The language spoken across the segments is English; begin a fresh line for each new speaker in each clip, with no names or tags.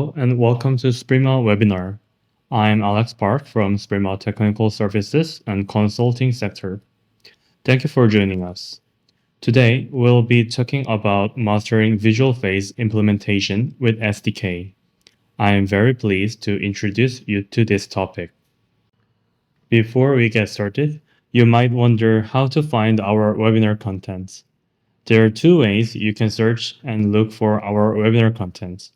Hello and welcome to Suprema webinar. I'm Alex Park from Suprema Technical Services and Consulting Sector. Thank you for joining us. Today, we'll be talking about mastering visual face implementation with SDK. I am very pleased to introduce you to this topic. Before we get started, you might wonder how to find our webinar contents. There are two ways you can search and look for our webinar contents.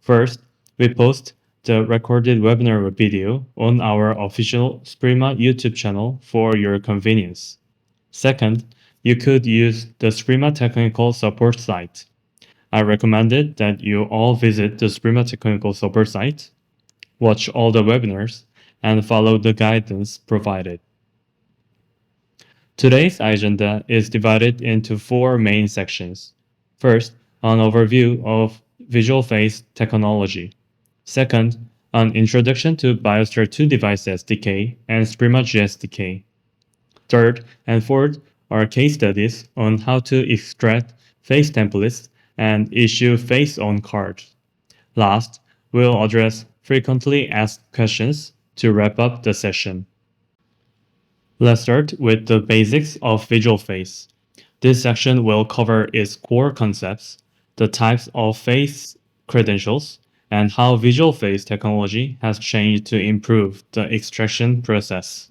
First, we post the recorded webinar video on our official Suprema YouTube channel for your convenience. Second, you could use the Suprema Technical Support site. I recommended that you all visit the Suprema Technical Support site, watch all the webinars, and follow the guidance provided. Today's agenda is divided into four main sections. First, an overview of visual face technology. Second, an introduction to BioStar 2 device SDK and Suprema G-SDK. Third and fourth are case studies on how to extract face templates and issue face-on cards. Last, we'll address frequently asked questions to wrap up the session. Let's start with the basics of visual face. This section will cover its core concepts, the types of face credentials, and how visual face technology has changed to improve the extraction process.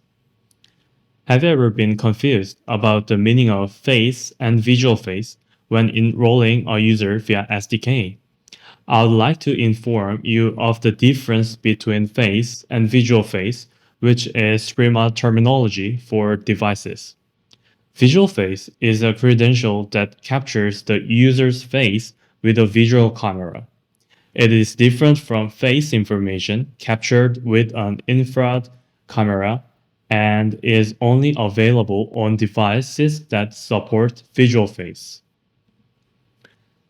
Have you ever been confused about the meaning of face and visual face when enrolling a user via SDK? I would like to inform you of the difference between face and visual face, which is Suprema terminology for devices. Visual face is a credential that captures the user's face with a visual camera. It is different from face information captured with an infrared camera and is only available on devices that support visual face.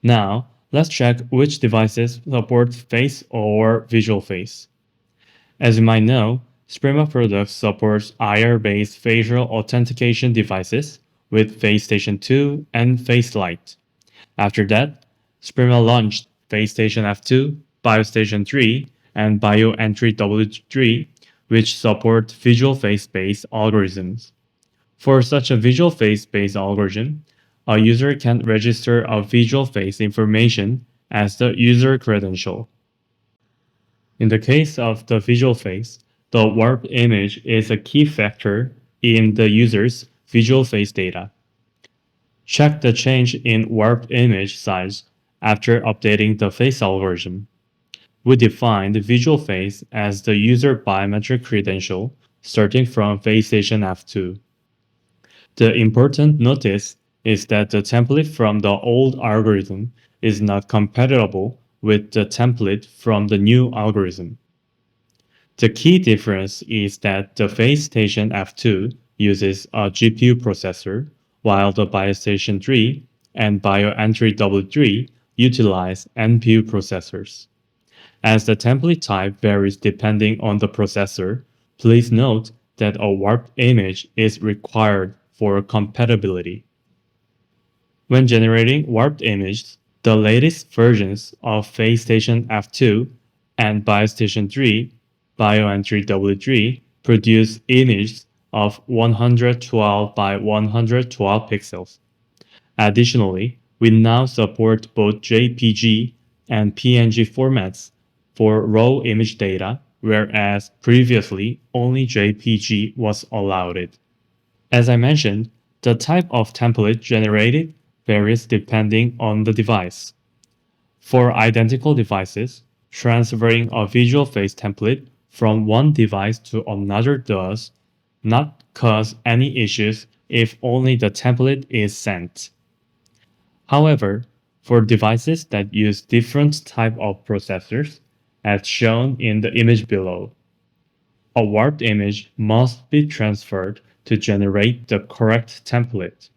Now, let's check which devices support face or visual face. As you might know, Suprema products supports IR-based facial authentication devices with FaceStation 2 and FaceLite. After that, Suprema launched FaceStation F2, BioStation 3, and BioEntry W3, which support visual face-based algorithms. For such a visual face-based algorithm, a user can register a visual face information as the user credential. In the case of the visual face, the warped image is a key factor in the user's visual face data. Check the change in warped image size after updating the face algorithm. We define the visual face as the user biometric credential starting from FaceStation F2. The important notice is that the template from the old algorithm is not compatible with the template from the new algorithm. The key difference is that the FaceStation F2 uses a GPU processor, while the BioStation 3 and BioEntry W3 utilize NPU processors. As the template type varies depending on the processor, please note that a warped image is required for compatibility. When generating warped images, the latest versions of FaceStation F2 and BioStation 3, BioEntry W3 produce images of 112 by 112 pixels. Additionally, we now support both JPG and PNG formats for raw image data, whereas previously only JPG was allowed. As I mentioned, the type of template generated varies depending on the device. For identical devices, transferring a visual face template from one device to another does not cause any issues if only the template is sent. However, for devices that use different type of processors, as shown in the image below, a warped image must be transferred to generate the correct template.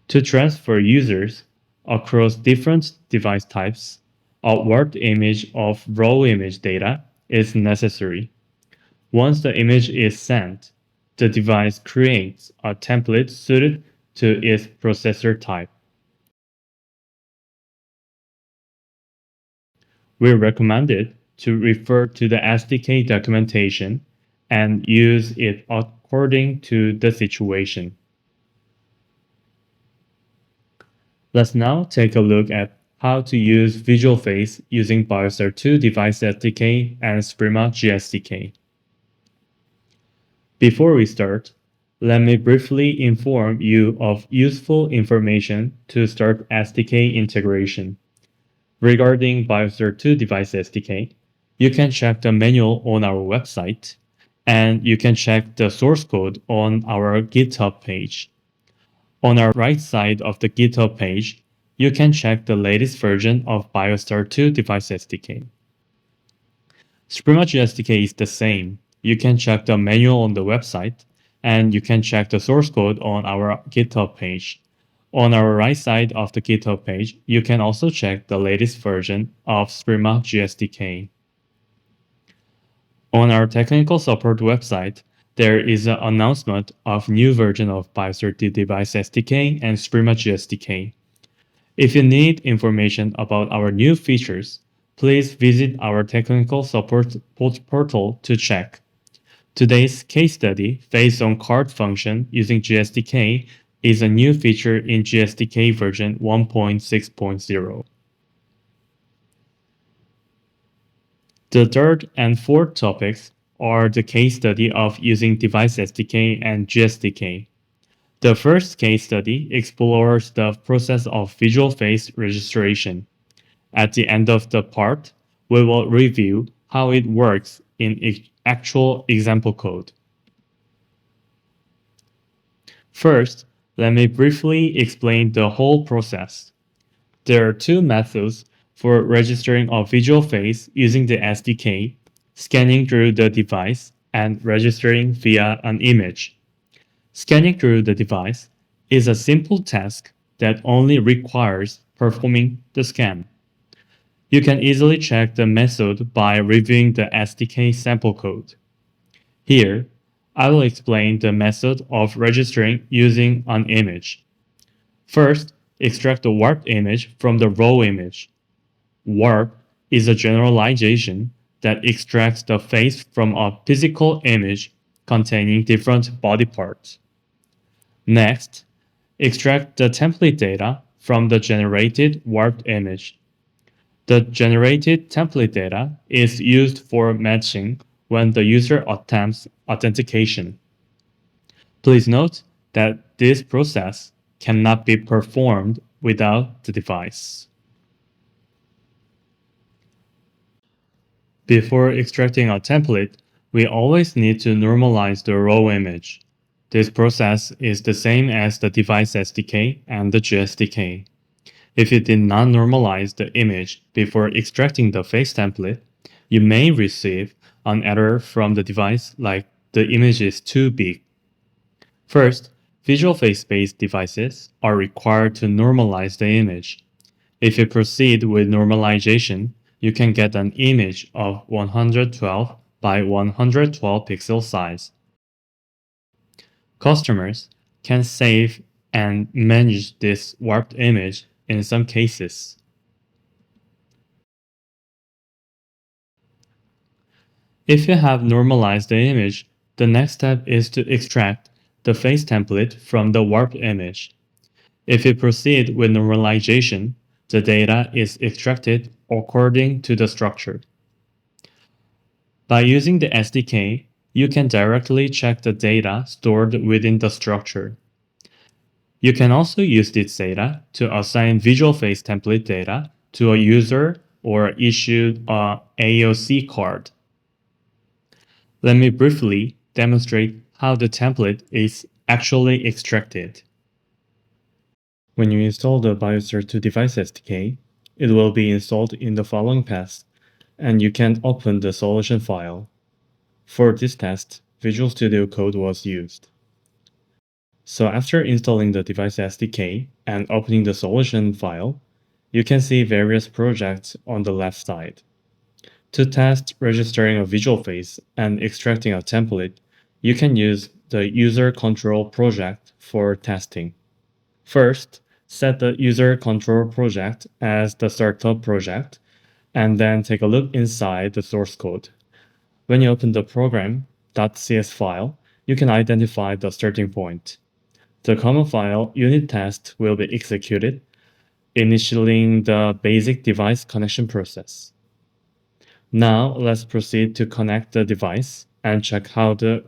To transfer users across different device types, a warped image of raw image data is necessary. Once the image is sent, the device creates a template suited to its processor type. we recommend it to refer to the SDK documentation and use it according to the situation. Let's now take a look at how to use Visual Face using BioStar 2 Device SDK and Suprema G-SDK. Before we start, let me briefly inform you of useful information to start SDK integration. Regarding BioStar 2 Device SDK, you can check the manual on our website, and you can check the source code on our GitHub page. On our right side of the GitHub page, you can check the latest version of BioStar 2 Device SDK. Suprema G-SDK is the same. You can check the manual on the website, and you can check the source code on our GitHub page. On our right side of the GitHub page, you can also check the latest version of Suprema G-SDK. On our technical support website, there is an announcement of new version of BioStar Device SDK and Suprema G-SDK. If you need information about our new features, please visit our technical support portal to check. Today's case study, based on card function using GSDK, is a new feature in GSDK version 1.6.0. The third and fourth topics are the case study of using Device SDK and GSDK. The first case study explores the process of visual face registration. At the end of the part, we will review how it works in actual example code. First, let me briefly explain the whole process. There are two methods for registering a visual face using the SDK, scanning through the device, and registering via an image. Scanning through the device is a simple task that only requires performing the scan. You can easily check the method by reviewing the SDK sample code. Here, I will explain the method of registering using an image. First, extract the warped image from the raw image. Warp is a generalization that extracts the face from a physical image containing different body parts. Next, extract the template data from the generated warped image. The generated template data is used for matching when the user attempts authentication. Please note that this process cannot be performed without the device. Before extracting a template, we always need to normalize the raw image. This process is the same as the Device SDK and the GSDK. If you did not normalize the image before extracting the face template, you may receive an error from the device like the image is too big. First, visual face-based devices are required to normalize the image. If you proceed with normalization, you can get an image of 112 by 112 pixel size. Customers can save and manage this warped image in some cases. If you have normalized the image, the next step is to extract the face template from the warped image. If you proceed with normalization, the data is extracted according to the structure. By using the SDK, you can directly check the data stored within the structure. You can also use this data to assign visual face template data to a user or issue a AOC card. Let me briefly demonstrate how the template is actually extracted. When you install the BioStar 2 Device SDK, it will be installed in the following path, and you can open the solution file. For this test, Visual Studio Code was used. So after installing the Device SDK and opening the solution file, you can see various projects on the left side. To test registering a visual face and extracting a template, you can use the user control project for testing. First, set the user control project as the startup project and then take a look inside the source code. When you open the program.cs file, you can identify the starting point. The common file unit test will be executed, initiating the basic device connection process. Now let's proceed to connect the device and check how to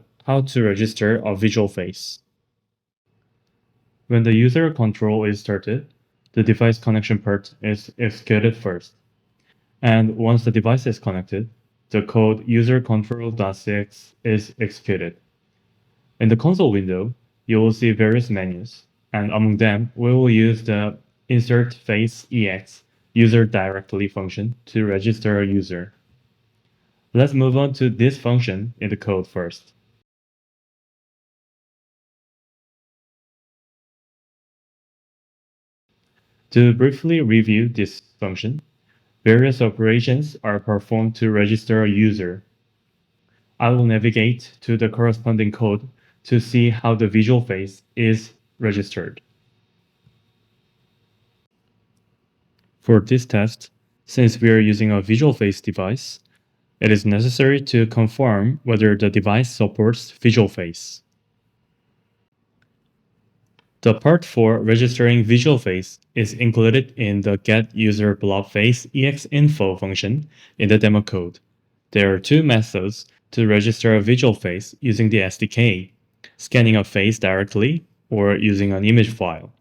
register a visual face. When the user control is started, the device connection part is executed first. And once the device is connected, the code user_control.cx is executed. In the console window, you will see various menus, and among them, we will use the insert face ex user directly function to register a user. Let's move on to this function in the code first. To briefly review this function, various operations are performed to register a user. I will navigate to the corresponding code to see how the visual face is registered. For this test, since we are using a visual face device, it is necessary to confirm whether the device supports visual face. The part for registering visual face is included in the getUserBlobFaceExInfo function in the demo code. There are two methods to register a visual face using the SDK: scanning a face directly or using an image file.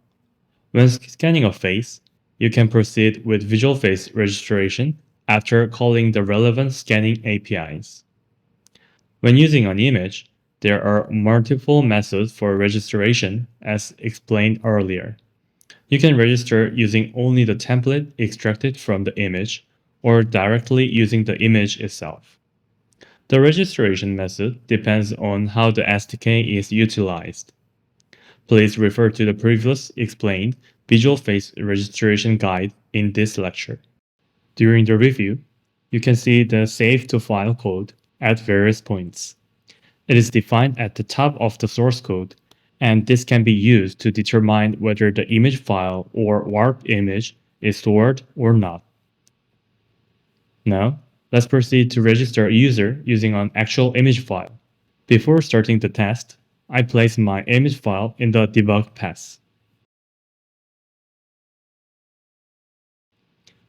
When scanning a face, you can proceed with visual face registration after calling the relevant scanning APIs. When using an image, there are multiple methods for registration as explained earlier. You can register using only the template extracted from the image or directly using the image itself. The registration method depends on how the SDK is utilized. Please refer to the previous explained visual face registration guide in this lecture. During the review, you can see the save to file code at various points. It is defined at the top of the source code, and this can be used to determine whether the image file or warped image is stored or not. Now, let's proceed to register a user using an actual image file. Before starting the test, I place my image file in the debug path.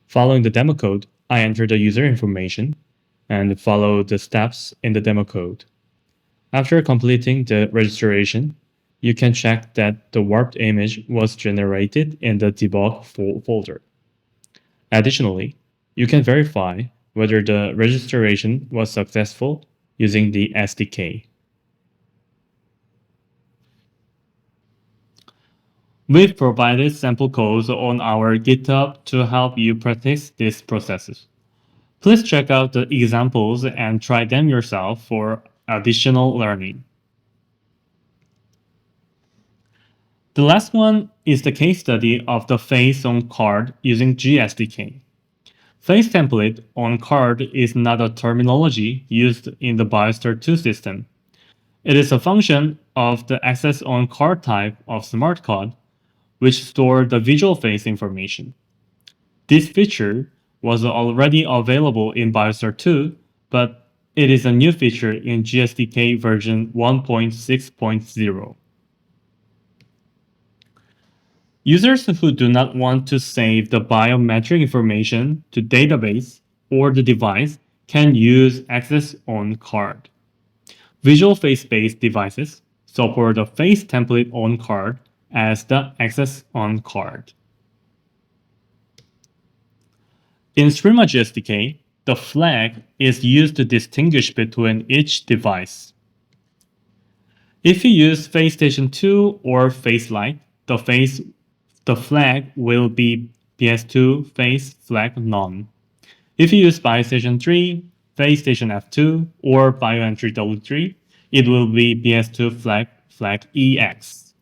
Following the demo code, I enter the user information and follow the steps in the demo code. After completing the registration, you can check that the warped image was generated in the debug folder. Additionally, you can verify whether the registration was successful using the SDK. We've provided sample codes on our GitHub to help you practice these processes. Please check out the examples and try them yourself for additional learning. The last one is the case study of the face on card using G-SDK. Face template on card is not a terminology used in the BioStar 2 system. It is a function of the access on card type of smart card, which store the visual face information. This feature was already available in BioStar 2, but it is a new feature in G-SDK version 1.6.0. Users who do not want to save the biometric information to database or the device can use access on card. Visual face-based devices support the face template on card as the access on card. In Suprema G-SDK, the flag is used to distinguish between each device. If you use Face Station 2 or Face Lite, the flag will be PS2 Face Flag None. If you use BioStation 3, Face Station F2, or BioEntry W3, it will be PS2 Flag EX.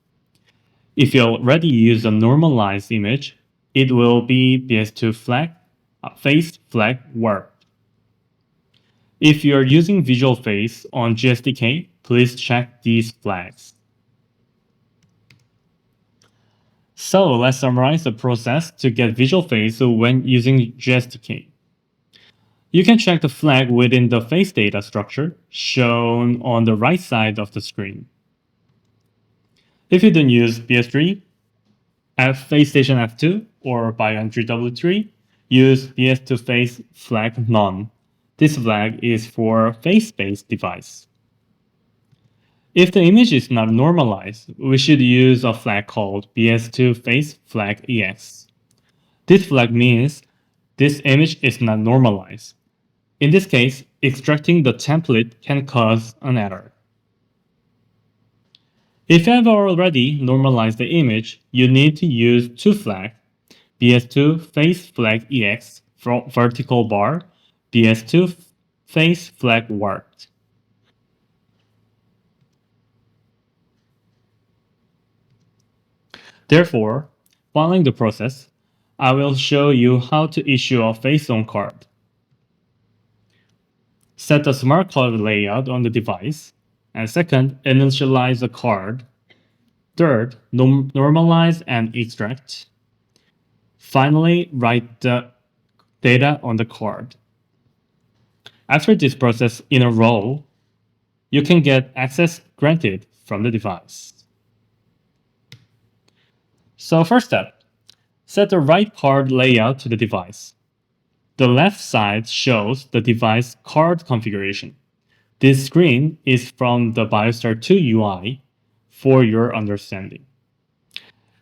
If you already use a normalized image, it will be PS2 Face Flag Warp. If you are using visual face on G-SDK, please check these flags. So let's summarize the process to get visual face when using G-SDK. You can check the flag within the face data structure shown on the right side of the screen. If you don't use BS3, face station F2, or BioEntry W3, use BS2 face flag none. This flag is for face-based device. If the image is not normalized, we should use a flag called BS2 face flag EX. This flag means this image is not normalized. In this case, extracting the template can cause an error. If you have already normalized the image, you need to use two flags, BS2 face flag EX vertical bar, BS2 face flag warped. Therefore, following the process, I will show you how to issue a face-on card. Set the smart card layout on the device. And second, initialize the card. Third, normalize and extract. Finally, write the data on the card. After this process in a row, you can get access granted from the device. So first step, set the right card layout to the device. The left side shows the device card configuration. This screen is from the BioStar 2 UI for your understanding.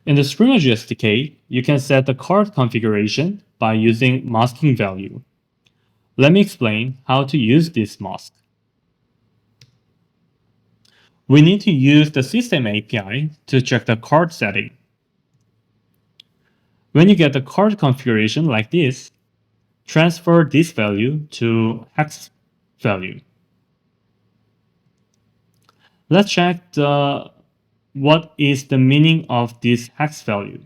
In the Suprema G-SDK, you can set the card configuration by using masking value. Let me explain how to use this mask. We need to use the system API to check the card setting. When you get the card configuration like this, transfer this value to hex value. Let's check what is the meaning of this hex value.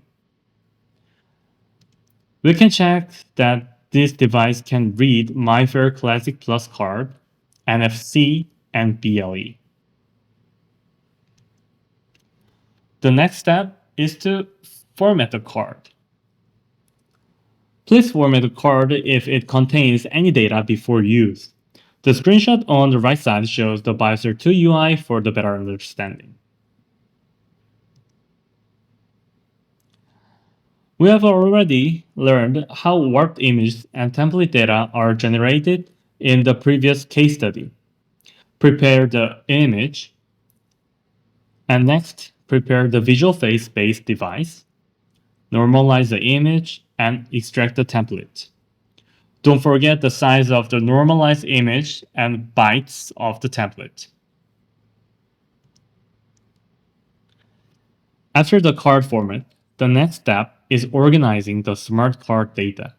We can check that this device can read MyFair Classic Plus card, NFC, and BLE. The next step is to format the card. Please format the card if it contains any data before use. The screenshot on the right side shows the BioStar 2 UI for the better understanding. We have already learned how warped images and template data are generated in the previous case study. Prepare the image, and next, prepare the visual face-based device, normalize the image, and extract the template. Don't forget the size of the normalized image and bytes of the template. After the card format, the next step is organizing the smart card data.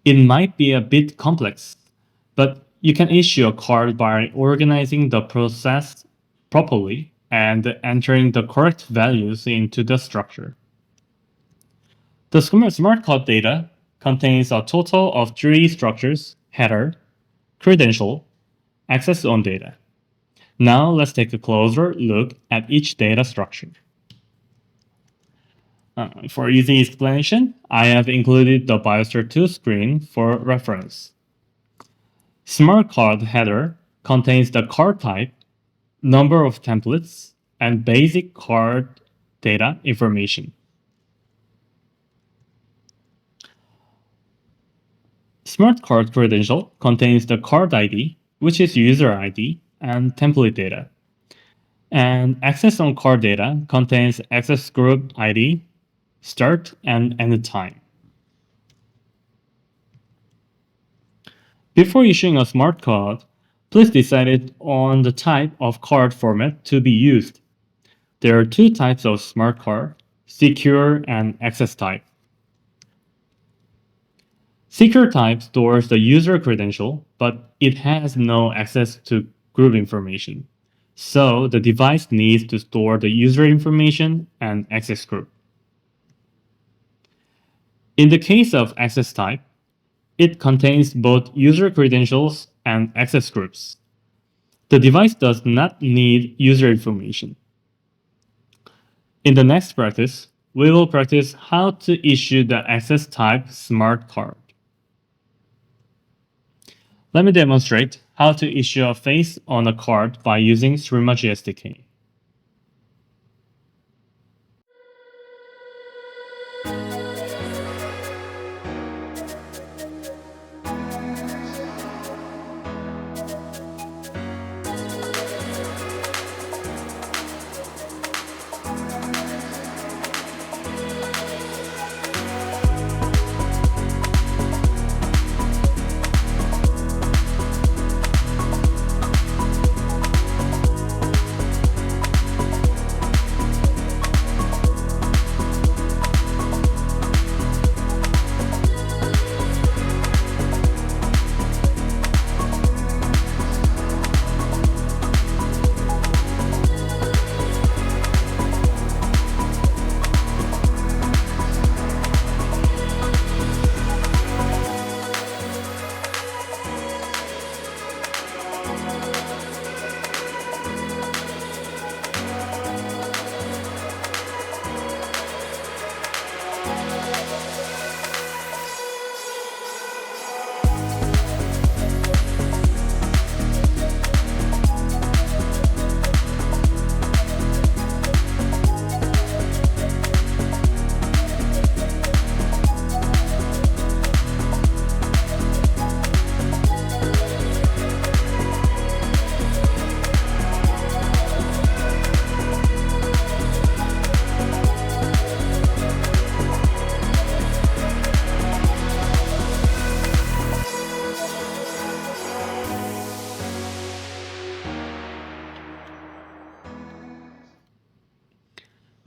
It might be a bit complex, but you can issue a card by organizing the process properly and entering the correct values into the structure. The smart card data contains a total of three structures: header, credential, access on data. Now let's take a closer look at each data structure. For easy explanation, I have included the BioStar 2 screen for reference. Smart card header contains the card type, number of templates, and basic card data information. Smart card credential contains the card ID, which is user ID, and template data. And access on card data contains access group ID, start and end time. Before issuing a smart card, please decide on the type of card format to be used. There are two types of smart card: secure and access type. Secure type stores the user credential, but it has no access to group information. So the device needs to store the user information and access group. In the case of access type, it contains both user credentials and access groups. The device does not need user information. In the next practice, we will practice how to issue the access type smart card. Let me demonstrate how to issue a face on a card by using Suprema G-SDK.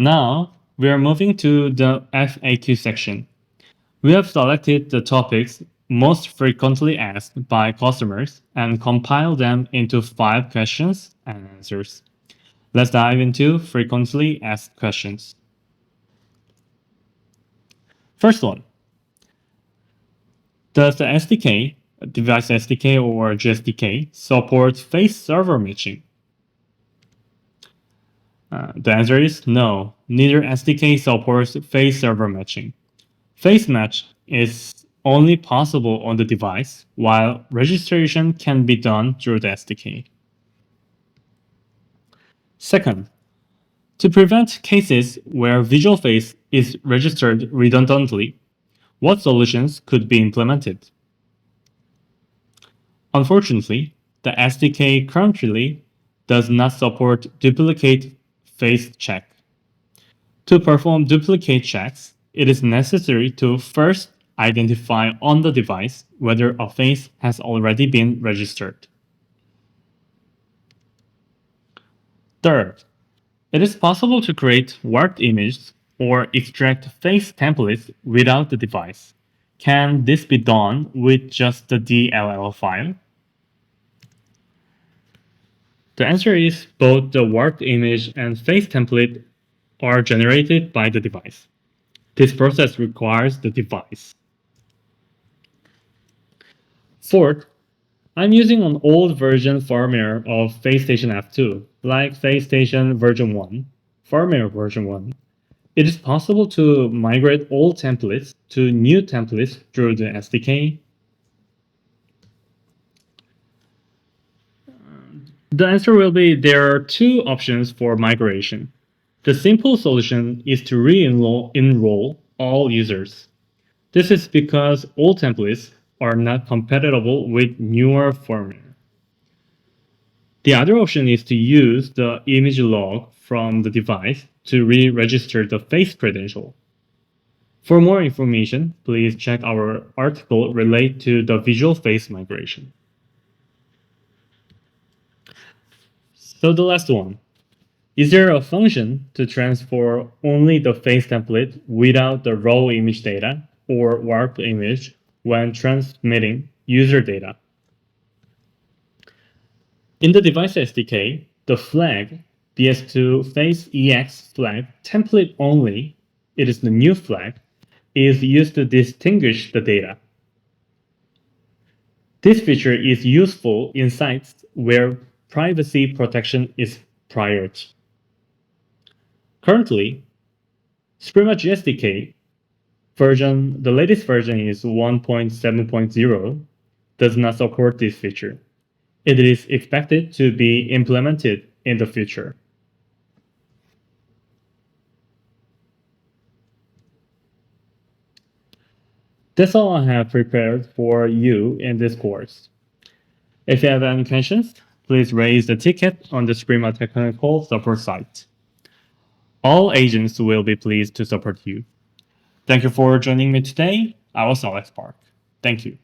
Now, we are moving to the FAQ section. We have selected the topics most frequently asked by customers and compiled them into 5 questions and answers. Let's dive into frequently asked questions. First one. Does the SDK, device SDK or G-SDK, support face server matching? The answer is no. Neither SDK supports face server matching. Face match is only possible on the device, while registration can be done through the SDK. Second, to prevent cases where visual face is registered redundantly, what solutions could be implemented? Unfortunately, the SDK currently does not support duplicate face check. To perform duplicate checks, it is necessary to first identify on the device whether a face has already been registered. Third, it is possible to create warped images or extract face templates without the device. Can this be done with just the DLL file? The answer is both the warped image and face template are generated by the device. This process requires the device. Fourth, I'm using an old version firmware of FaceStation F2, like FaceStation version 1, firmware version 1. It is possible to migrate old templates to new templates through the SDK. The answer will be there are 2 options for migration. The simple solution is to re-enroll all users. This is because old templates are not compatible with newer firmware. The other option is to use the image log from the device to re-register the face credential. For more information, please check our article related to the visual face migration. So the last one. Is there a function to transfer only the face template without the raw image data or warped image when transmitting user data? In the device SDK, the flag BS2 face EX flag template only, it is the new flag, is used to distinguish the data. This feature is useful in sites where privacy protection is priority. Currently, Suprema G-SDK the latest version is 1.7.0, does not support this feature. It is expected to be implemented in the future. That's all I have prepared for you in this course. If you have any questions, please raise the ticket on the Suprema technical support site. All agents will be pleased to support you. Thank you for joining me today. I was Alex Park. Thank you.